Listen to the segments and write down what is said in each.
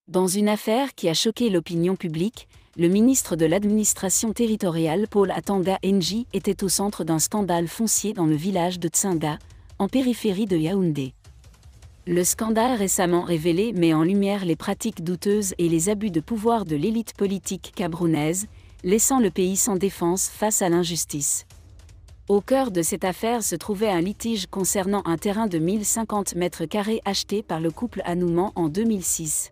Dans une affaire qui a choqué l'opinion publique, le ministre de l'administration territoriale Paul Atanda Nji était au centre d'un scandale foncier dans le village de Tsinga, en périphérie de Yaoundé. Le scandale récemment révélé met en lumière les pratiques douteuses et les abus de pouvoir de l'élite politique camerounaise, laissant le pays sans défense face à l'injustice. Au cœur de cette affaire se trouvait un litige concernant un terrain de 1050 mètres carrés acheté par le couple Anouman en 2006.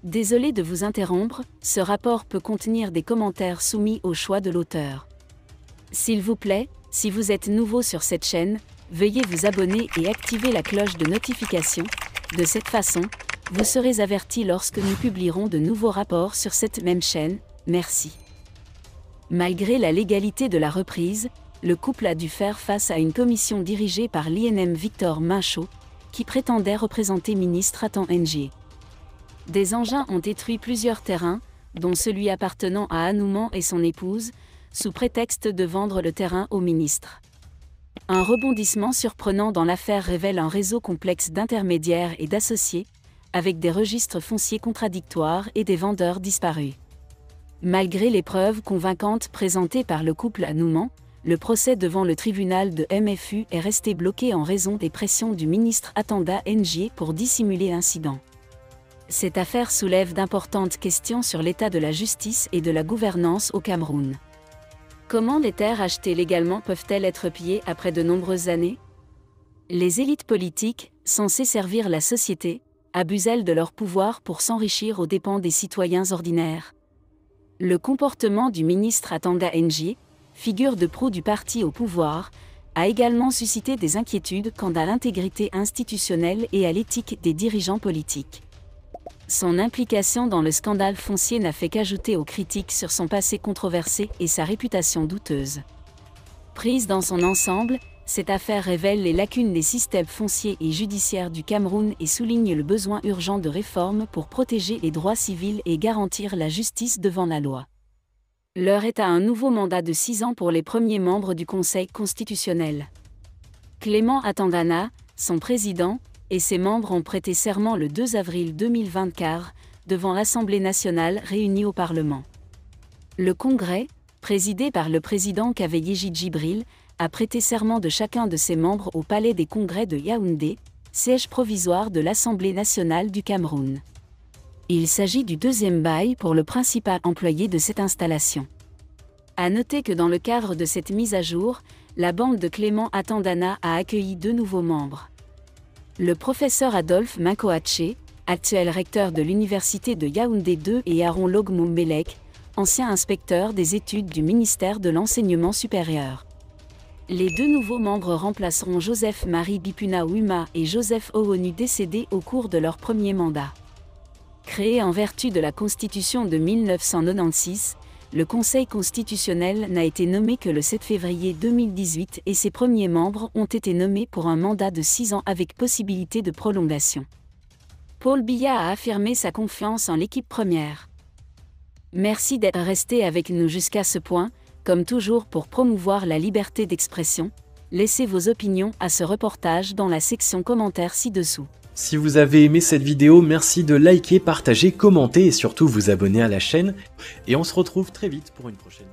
Désolé de vous interrompre, ce rapport peut contenir des commentaires soumis au choix de l'auteur. S'il vous plaît, si vous êtes nouveau sur cette chaîne, veuillez vous abonner et activer la cloche de notification. De cette façon, vous serez averti lorsque nous publierons de nouveaux rapports sur cette même chaîne. Merci. Malgré la légalité de la reprise, le couple a dû faire face à une commission dirigée par l'INM Victor Minchaud, qui prétendait représenter ministre Atanda Nji. Des engins ont détruit plusieurs terrains, dont celui appartenant à Anouman et son épouse, sous prétexte de vendre le terrain au ministre. Un rebondissement surprenant dans l'affaire révèle un réseau complexe d'intermédiaires et d'associés, avec des registres fonciers contradictoires et des vendeurs disparus. Malgré les preuves convaincantes présentées par le couple Anouman, le procès devant le tribunal de MFU est resté bloqué en raison des pressions du ministre Atanda Nji pour dissimuler l'incident. Cette affaire soulève d'importantes questions sur l'état de la justice et de la gouvernance au Cameroun. Comment les terres achetées légalement peuvent-elles être pillées après de nombreuses années? Les élites politiques, censées servir la société, abusent-elles de leur pouvoir pour s'enrichir aux dépens des citoyens ordinaires? Le comportement du ministre Atanda Nji, figure de proue du parti au pouvoir, a également suscité des inquiétudes quant à l'intégrité institutionnelle et à l'éthique des dirigeants politiques. Son implication dans le scandale foncier n'a fait qu'ajouter aux critiques sur son passé controversé et sa réputation douteuse. Prise dans son ensemble, cette affaire révèle les lacunes des systèmes fonciers et judiciaires du Cameroun et souligne le besoin urgent de réformes pour protéger les droits civils et garantir la justice devant la loi. L'heure est à un nouveau mandat de 6 ans pour les premiers membres du Conseil constitutionnel. Clément Atandana, son président, et ses membres ont prêté serment le 2 avril 2024, devant l'Assemblée nationale réunie au Parlement. Le Congrès, présidé par le président Kaveh Djibril, a prêté serment de chacun de ses membres au Palais des Congrès de Yaoundé, siège provisoire de l'Assemblée nationale du Cameroun. Il s'agit du deuxième bail pour le principal employé de cette installation. À noter que dans le cadre de cette mise à jour, la bande de Clément Atandana a accueilli 2 nouveaux membres. Le professeur Adolphe Minkoaché, actuel recteur de l'université de Yaoundé 2 et Aaron Logmumbelek, ancien inspecteur des études du ministère de l'Enseignement supérieur. Les 2 nouveaux membres remplaceront Joseph-Marie Bipuna Ouma et Joseph Owonu décédés au cours de leur premier mandat. Créé en vertu de la Constitution de 1996, le Conseil constitutionnel n'a été nommé que le 7 février 2018 et ses premiers membres ont été nommés pour un mandat de 6 ans avec possibilité de prolongation. Paul Biya a affirmé sa confiance en l'équipe première. Merci d'être resté avec nous jusqu'à ce point, comme toujours pour promouvoir la liberté d'expression. Laissez vos opinions à ce reportage dans la section commentaires ci-dessous. Si vous avez aimé cette vidéo, merci de liker, partager, commenter et surtout vous abonner à la chaîne. Et on se retrouve très vite pour une prochaine vidéo.